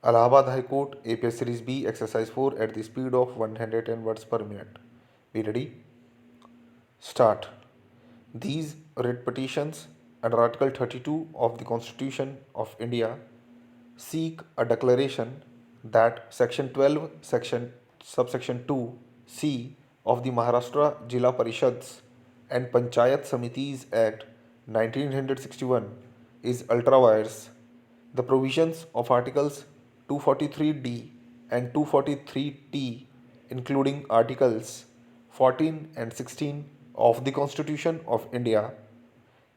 Allahabad High Court, APS Series B, Exercise 4 at the speed of 110 words per minute. Be ready? Start. These writ petitions under Article 32 of the Constitution of India seek a declaration that Section 12, Subsection 2 C of the Maharashtra Jila Parishads and Panchayat Samitis Act 1961 is ultra vires. The provisions of Articles 243D and 243T, including Articles 14 and 16 of the Constitution of India.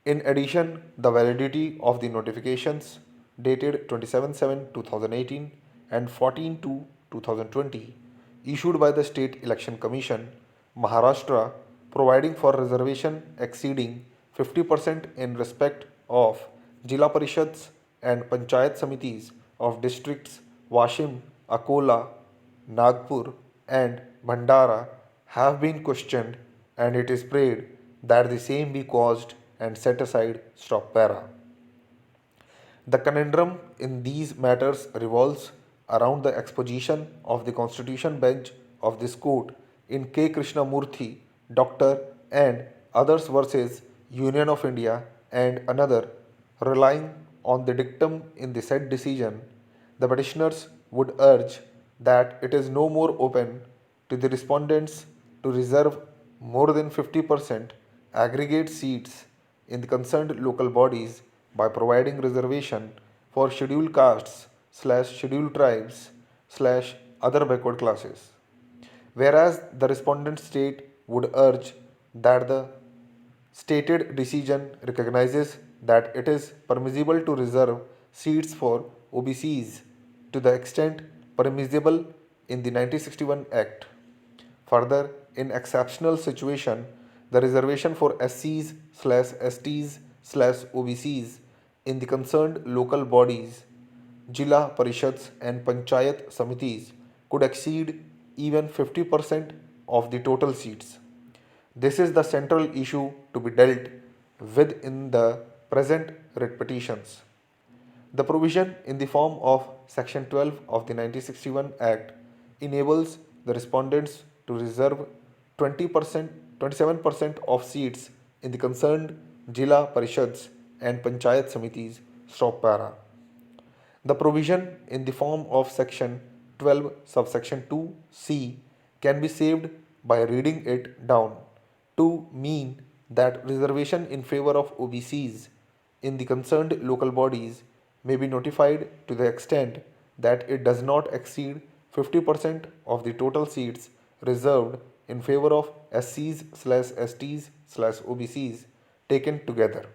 In addition, the validity of the notifications dated 27/7/2018 and 14/2/2020 issued by the State Election Commission, Maharashtra, providing for reservation exceeding 50% in respect of Jila Parishads and Panchayat Samitis of districts Washim, Akola, Nagpur, and Bhandara have been questioned, and it is prayed that the same be caused and set aside. Stop para. The conundrum in these matters revolves around the exposition of the Constitution bench of this court in K. Krishnamurthy, Doctor, and others versus Union of India and another, relying on the dictum in the said decision. The petitioners would urge that it is no more open to the respondents to reserve more than 50% aggregate seats in the concerned local bodies by providing reservation for scheduled castes slash scheduled tribes slash other backward classes. Whereas the respondent state would urge that the stated decision recognizes that it is permissible to reserve seats for OBCs to the extent permissible in the 1961 Act. Further, in exceptional situation, the reservation for SCs slash STs slash OBCs in the concerned local bodies, Jila Parishads and Panchayat Samitis could exceed even 50% of the total seats. This is the central issue to be dealt with in the present writ petitions. The provision in the form of Section 12 of the 1961 Act enables the respondents to reserve 20%, 27% of seats in the concerned Jila Parishads and Panchayat Samitis. Stop para. The provision in the form of Section 12 subsection 2c can be saved by reading it down to mean that reservation in favor of OBCs in the concerned local bodies may be notified to the extent that it does not exceed 50% of the total seats reserved in favor of SCs slash STs slash OBCs taken together.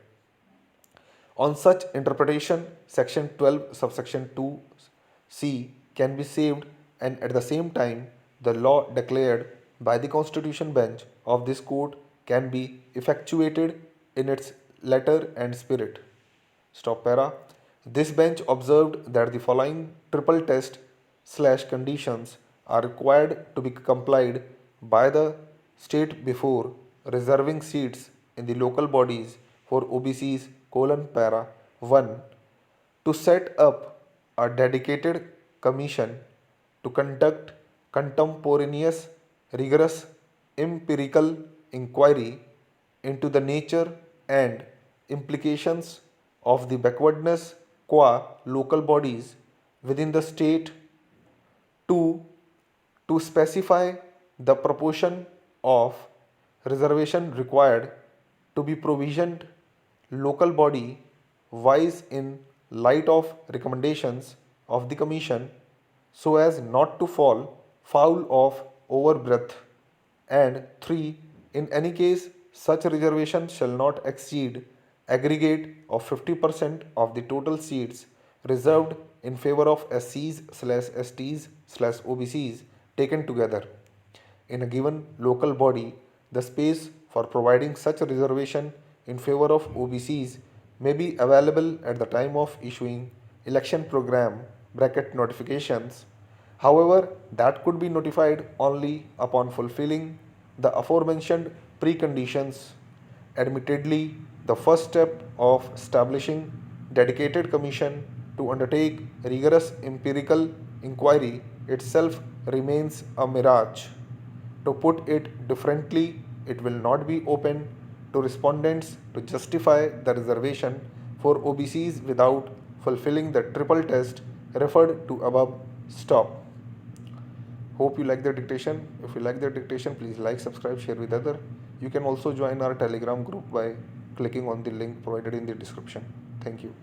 On such interpretation, Section 12 subsection 2c can be saved, and at the same time the law declared by the Constitution bench of this court can be effectuated in its letter and spirit. Stop para. This bench observed that the following triple test slash conditions are required to be complied by the state before reserving seats in the local bodies for OBCs colon para 1 to set up a dedicated commission to conduct contemporaneous, rigorous, empirical inquiry into the nature and implications of the backwardness qua local bodies within the state. 2. To specify the proportion of reservation required to be provisioned local body wise in light of recommendations of the Commission so as not to fall foul of overbreadth. And 3. In any case, such reservation shall not exceed aggregate of 50% of the total seats reserved in favor of SCs slash STs slash OBCs taken together. In a given local body, the space for providing such a reservation in favor of OBCs may be available at the time of issuing election program bracket notifications. However, that could be notified only upon fulfilling the aforementioned preconditions. Admittedly, the first step of establishing dedicated commission to undertake rigorous empirical inquiry itself remains a mirage. To put it differently, it will not be open to respondents to justify the reservation for OBCs without fulfilling the triple test referred to above. Stop. Hope you like the dictation. If you like the dictation, please like, subscribe, share with other. You can also join our Telegram group by clicking on the link provided in the description. Thank you.